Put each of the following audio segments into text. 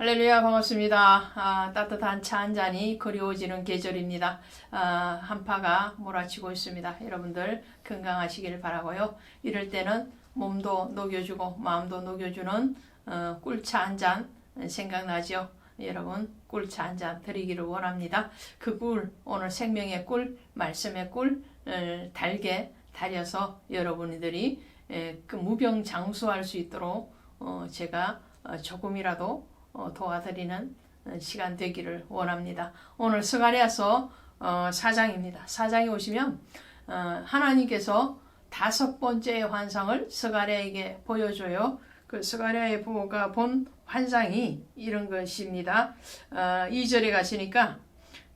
할렐루야, 반갑습니다. 따뜻한 차 한 잔이 그리워지는 계절입니다. 한파가 몰아치고 있습니다. 여러분들 건강하시길 바라고요. 이럴 때는 몸도 녹여주고 마음도 녹여주는 꿀차 한 잔 생각나죠? 여러분 꿀차 한 잔 드리기를 원합니다. 그 꿀, 오늘 생명의 꿀, 말씀의 꿀 달게 달여서 여러분들이 그 무병장수할 수 있도록 제가 조금이라도 도와드리는 시간 되기를 원합니다. 오늘 스가랴서 4장입니다. 4장에 오시면 하나님께서 5번째 환상을 스가랴에게 보여줘요. 그 스가랴가 본 환상이 이런 것입니다. 2절에 가시니까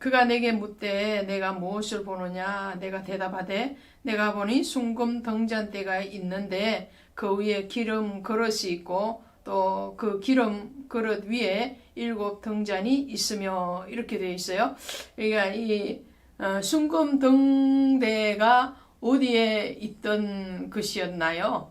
그가 내게 묻되 내가 무엇을 보느냐? 내가 대답하되 내가 보니 순금 등잔대가 있는데 그 위에 기름 그릇이 있고 또 그 기름 그릇 위에 7 등잔이 있으며 이렇게 되어 있어요. 그러니까 이 순금 등대가 어디에 있던 것이었나요?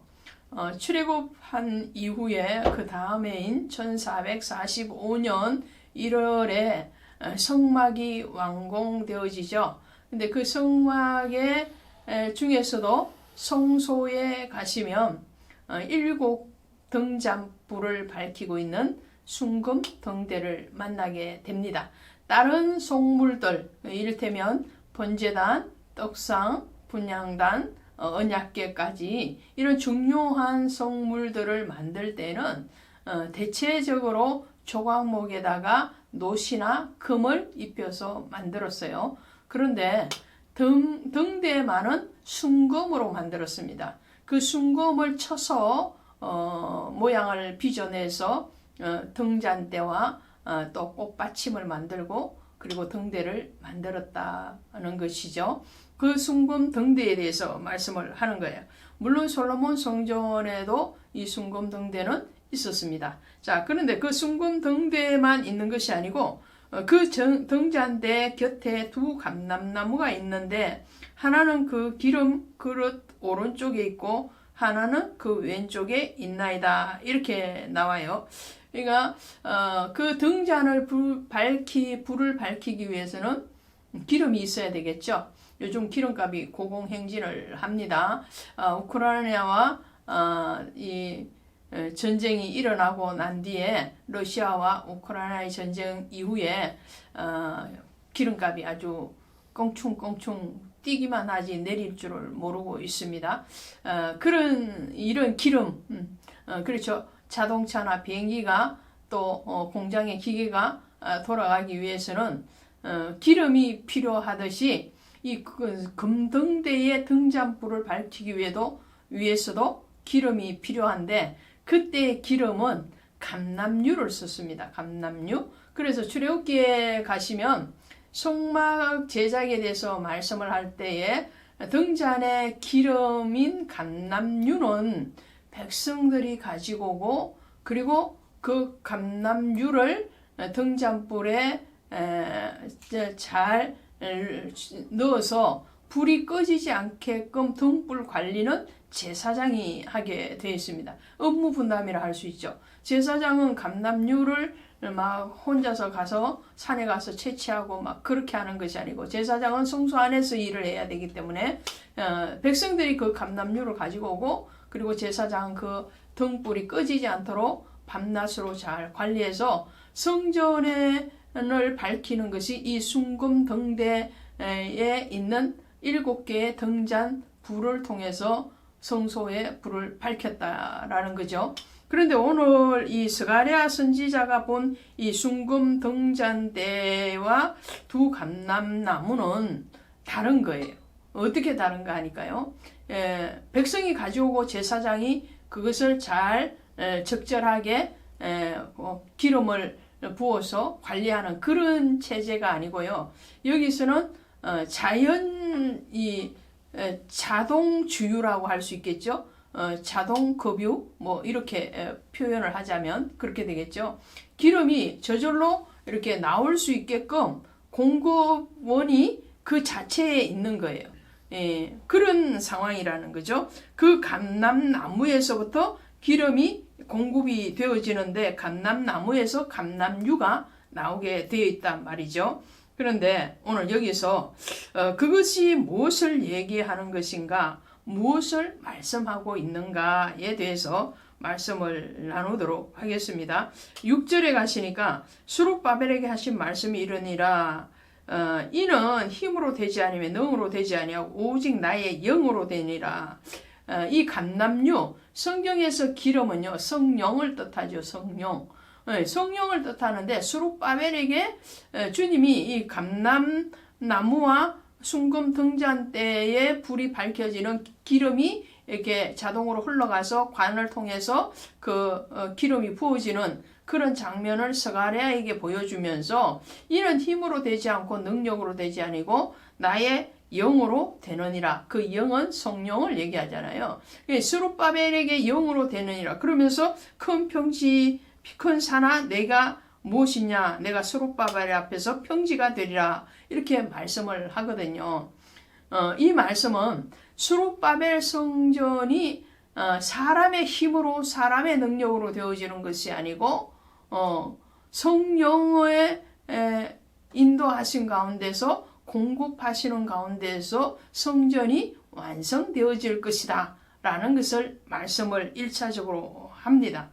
출애굽한 이후에 그 다음해인 1445년 1월에 성막이 완공되어지죠. 근데 그 성막의 중에서도 성소에 가시면 7 등잔불을 밝히고 있는 순금 등대를 만나게 됩니다. 다른 속물들, 이를테면 번제단, 떡상, 분향단, 언약궤까지 이런 중요한 성물들을 만들 때는 대체적으로 조각목에다가 놋이나 금을 입혀서 만들었어요. 그런데 등대만은 순금으로 만들었습니다. 그 순금을 쳐서 모양을 빚어내서 등잔대와 또 꽃받침을 만들고 그리고 등대를 만들었다는 것이죠. 그 순금 등대에 대해서 말씀을 하는 거예요. 물론 솔로몬 성전에도 이 순금 등대는 있었습니다. 자, 그런데 그 순금 등대만 있는 것이 아니고 그 등잔대 곁에 2 감람나무가 있는데 하나는 그 기름 그릇 오른쪽에 있고 하나는 그 왼쪽에 있나이다. 이렇게 나와요. 그러니까 그 등잔을 불을 밝히기 위해서는 기름이 있어야 되겠죠. 요즘 기름값이 고공행진을 합니다. 우크라이나와 이 전쟁이 일어나고 난 뒤에 러시아와 우크라이나의 전쟁 이후에 기름값이 아주 껑충껑충 뛰기만 하지 내릴 줄을 모르고 있습니다. 이런 기름, 그렇죠. 자동차나 비행기가 또 공장의 기계가 돌아가기 위해서는 기름이 필요하듯이 이 금등대의 등잔불을 밝히기 위해서도 기름이 필요한데 그때의 기름은 감람유를 썼습니다. 감람유. 그래서 출애굽기에 가시면 성막 제작에 대해서 말씀을 할 때에 등잔의 기름인 감람유는 백성들이 가지고 오고 그리고 그 감람유를 등잔불에 잘 넣어서 불이 꺼지지 않게끔 등불 관리는 제사장이 하게 되어 있습니다. 업무 분담이라 할 수 있죠. 제사장은 감람유를 막 혼자서 가서 산에 가서 채취하고 막 그렇게 하는 것이 아니고 제사장은 성소 안에서 일을 해야 되기 때문에 백성들이 그 감람유를 가지고 오고 그리고 제사장은 그 등불이 꺼지지 않도록 밤낮으로 잘 관리해서 성전을 밝히는 것이 이 순금 등대에 있는 7개의 등잔 불을 통해서 성소에 불을 밝혔다라는 거죠. 그런데 오늘 이 스가랴 선지자가 본 이 순금 등잔대와 2 감람나무는 다른 거예요. 어떻게 다른가 하니까요. 백성이 가져오고 제사장이 그것을 잘 적절하게 기름을 부어서 관리하는 그런 체제가 아니고요. 여기서는 자동 주유라고 할 수 있겠죠. 자동 급유 뭐 이렇게 표현을 하자면 그렇게 되겠죠. 기름이 저절로 이렇게 나올 수 있게끔 공급원이 그 자체에 있는 거예요. 그런 상황이라는 거죠. 그 감람나무에서부터 기름이 공급이 되어지는데 감람나무에서 감람유가 나오게 되어 있단 말이죠. 그런데 오늘 여기서 그것이 무엇을 얘기하는 것인가, 무엇을 말씀하고 있는가에 대해서 말씀을 나누도록 하겠습니다. 6절에 가시니까 스룹바벨에게 하신 말씀이 이르니라. 이는 힘으로 되지 않으며 능으로 되지 아니하고 오직 나의 영으로 되니라. 이 감람유, 성경에서 기름은요 성령을 뜻하죠. 성령을 뜻하는데 스룹바벨에게 주님이 이 감람나무와 순금 등잔 때에 불이 밝혀지는 기름이 이렇게 자동으로 흘러가서 관을 통해서 그 기름이 부어지는 그런 장면을 스가랴에게 보여주면서 이는 힘으로 되지 않고 능력으로 되지 아니고 나의 영으로 되느니라. 그 영은 성령을 얘기하잖아요. 스룹바벨에게 영으로 되느니라. 그러면서 큰 평지, 큰 산아 내가 무엇이냐, 내가 스룹바벨 앞에서 평지가 되리라, 이렇게 말씀을 하거든요. 이 말씀은 스룹바벨 성전이 사람의 힘으로 사람의 능력으로 되어지는 것이 아니고 성령의 인도하신 가운데서 공급하시는 가운데서 성전이 완성되어질 것이다 라는 것을 말씀을 1차적으로 합니다.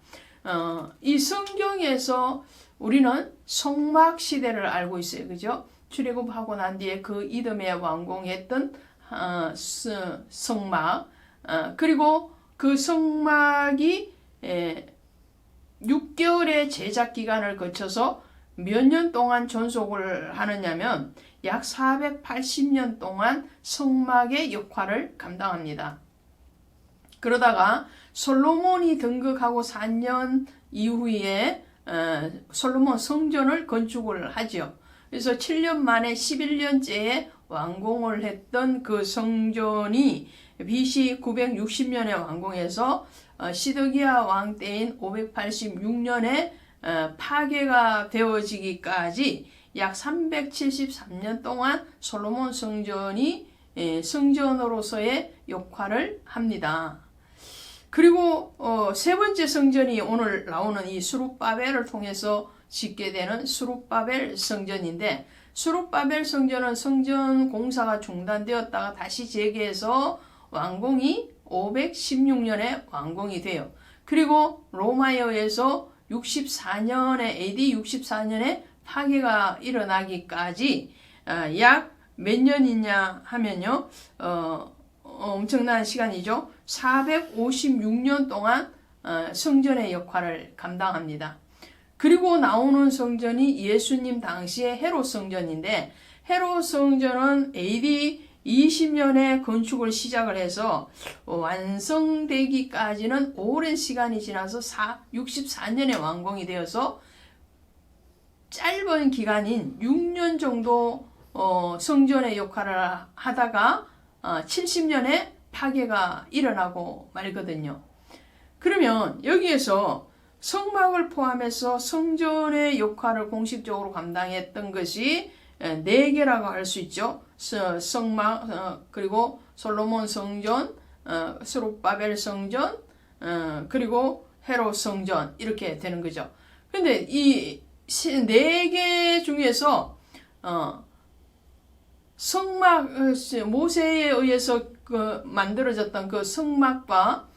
이 성경에서 우리는 성막 시대를 알고 있어요. 그죠? 출애굽하고 난 뒤에 그 이듬해 완공했던 성막, 그리고 그 성막이 6개월의 제작 기간을 거쳐서 몇 년 동안 존속을 하느냐면 약 480년 동안 성막의 역할을 감당합니다. 그러다가 솔로몬이 등극하고 4년 이후에 솔로몬 성전을 건축을 하죠. 그래서 7년 만에 11년째에 완공을 했던 그 성전이 BC 960년에 완공해서 시드기야 왕 때인 586년에 파괴가 되어지기까지 약 373년 동안 솔로몬 성전이 성전으로서의 역할을 합니다. 그리고 세 번째 성전이 오늘 나오는 이 스룹바벨을 통해서 짓게 되는 스룹바벨 성전인데, 스룹바벨 성전은 성전 공사가 중단되었다가 다시 재개해서 완공이 516년에 완공이 돼요. 그리고 로마에 의해서 64년에 AD 64년에 파괴가 일어나기까지 약 몇 년이냐 하면요, 엄청난 시간이죠. 456년 동안 성전의 역할을 감당합니다. 그리고 나오는 성전이 예수님 당시의 헤롯 성전인데, 헤롯 성전은 AD 20년에 건축을 시작을 해서 완성되기까지는 오랜 시간이 지나서 64년에 완공이 되어서 짧은 기간인 6년 정도 성전의 역할을 하다가 70년에 파괴가 일어나고 말거든요. 그러면 여기에서 성막을 포함해서 성전의 역할을 공식적으로 감당했던 것이 4개라고 할 수 있죠. 성막, 그리고 솔로몬 성전, 스룹바벨 성전, 그리고 헤롯 성전, 이렇게 되는 거죠. 근데 이 4개 중에서 성막, 모세에 의해서 만들어졌던 그 성막과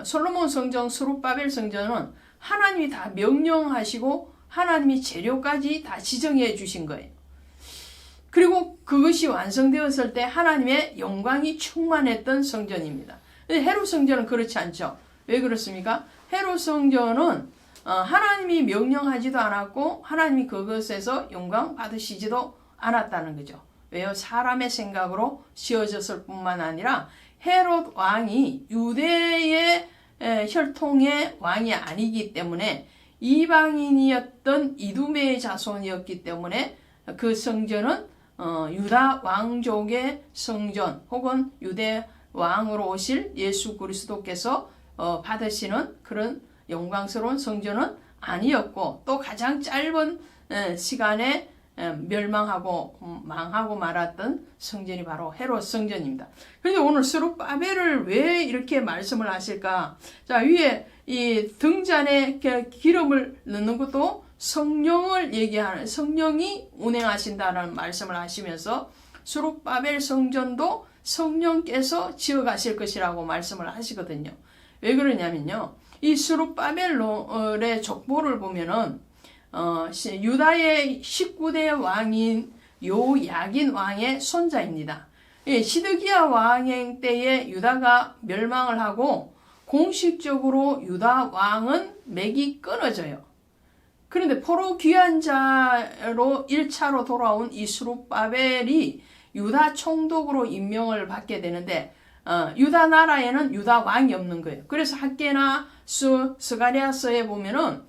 솔로몬 성전, 스룹바벨 성전은 하나님이 다 명령하시고 하나님이 재료까지 다 지정해 주신 거예요. 그리고 그것이 완성되었을 때 하나님의 영광이 충만했던 성전입니다. 헤롯 성전은 그렇지 않죠. 왜 그렇습니까? 헤롯 성전은 하나님이 명령하지도 않았고 하나님이 그것에서 영광 받으시지도 않았다는 거죠. 왜요? 사람의 생각으로 지어졌을 뿐만 아니라 헤롯 왕이 유대의 혈통의 왕이 아니기 때문에 이방인이었던 이두메의 자손이었기 때문에 그 성전은 유다 왕족의 성전 혹은 유대 왕으로 오실 예수 그리스도께서 받으시는 그런 영광스러운 성전은 아니었고, 또 가장 짧은 시간에 멸망하고 망하고 말았던 성전이 바로 헤롯 성전입니다. 그런데 오늘 스룹바벨을 왜 이렇게 말씀을 하실까? 자, 위에 이 등잔에 기름을 넣는 것도 성령을 얘기하는, 성령이 운행하신다는 말씀을 하시면서 스룹바벨 성전도 성령께서 지어가실 것이라고 말씀을 하시거든요. 왜 그러냐면요, 이 스룹바벨의 족보를 보면은 유다의 19대 왕인 요야긴 왕의 손자입니다. 시드기야 왕행 때에 유다가 멸망을 하고 공식적으로 유다 왕은 맥이 끊어져요. 그런데 포로 귀환 자로 1차로 돌아온 이 스룹바벨이 유다 총독으로 임명을 받게 되는데 유다 나라에는 유다 왕이 없는 거예요. 그래서 학개나 스가랴서에 보면은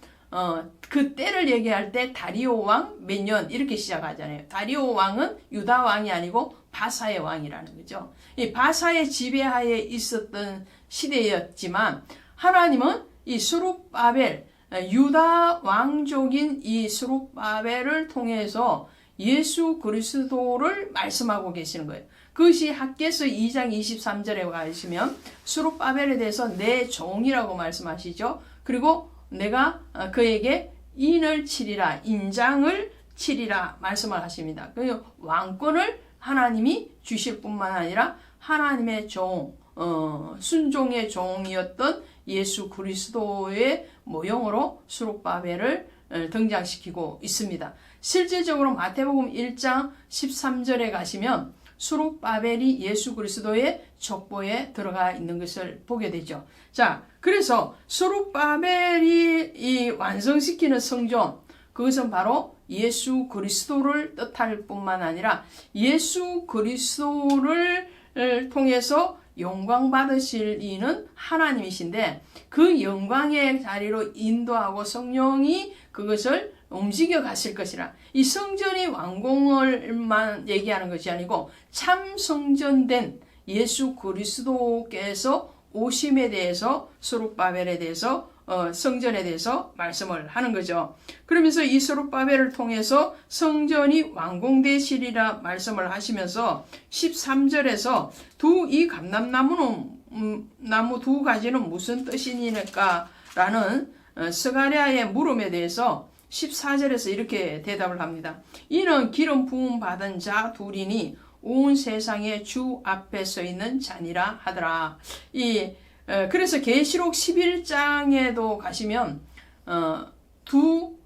그 때를 얘기할 때 다리오 왕 몇 년 이렇게 시작하잖아요. 다리오 왕은 유다 왕이 아니고 바사의 왕이라는 거죠. 이 바사의 지배하에 있었던 시대였지만 하나님은 이 스룹바벨, 유다 왕족인 이 스룹바벨을 통해서 예수 그리스도를 말씀하고 계시는 거예요. 그것이 학개서 2장 23절에 가시면 스룹바벨에 대해서 내 종이라고 말씀하시죠. 그리고 내가 그에게 인을 치리라, 인장을 치리라 말씀을 하십니다. 그 왕권을 하나님이 주실 뿐만 아니라 하나님의 종, 순종의 종이었던 예수 그리스도의 모형으로 스룹바벨을 등장시키고 있습니다. 실제적으로 마태복음 1장 13절에 가시면 스룹바벨이 예수 그리스도의 족보에 들어가 있는 것을 보게 되죠. 자, 그래서 스룹바벨이 이 완성시키는 성전, 그것은 바로 예수 그리스도를 뜻할 뿐만 아니라 예수 그리스도를 통해서 영광 받으실 이는 하나님이신데 그 영광의 자리로 인도하고 성령이 그것을 움직여 가실 것이라. 이 성전이 완공을만 얘기하는 것이 아니고 참 성전된 예수 그리스도께서 오심에 대해서 스룹바벨에 대해서 성전에 대해서 말씀을 하는 거죠. 그러면서 이 스룹바벨을 통해서 성전이 완공되시리라 말씀을 하시면서 13절에서 이 감람나무는 나무 두 가지는 무슨 뜻이니까 라는 스가랴의 물음에 대해서 14절에서 이렇게 대답을 합니다. 이는 기름 부음 받은 자 둘이니 온 세상의 주 앞에 서 있는 자니라 하더라. 그래서 계시록 11장에도 가시면 두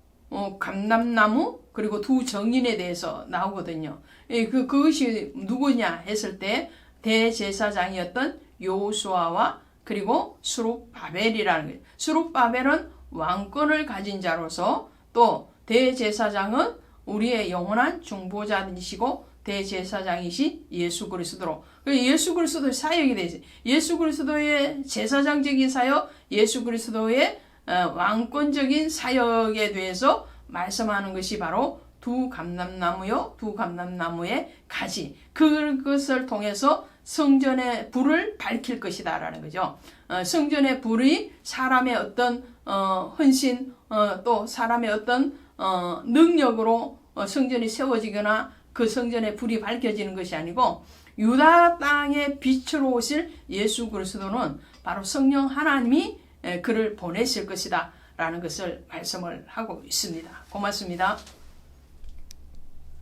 감람나무 그리고 두 정인에 대해서 나오거든요. 그것이 누구냐 했을 때 대제사장이었던 여호수아와 그리고 스룹바벨이라는 거예요. 스룹바벨은 왕권을 가진 자로서 또 대제사장은 우리의 영원한 중보자이시고 대제사장이신 예수 그리스도로, 예수 그리스도의 사역이 되지, 예수 그리스도의 제사장적인 사역, 예수 그리스도의 왕권적인 사역에 대해서 말씀하는 것이 바로 두 감람나무요, 두 감람나무의 가지, 그것을 통해서 성전의 불을 밝힐 것이다 라는 거죠. 성전의 불이 사람의 어떤 헌신, 또 사람의 어떤 능력으로 성전이 세워지거나 그 성전의 불이 밝혀지는 것이 아니고 유다 땅의 빛으로 오실 예수 그리스도는 바로 성령 하나님이 그를 보내실 것이다 라는 것을 말씀을 하고 있습니다. 고맙습니다.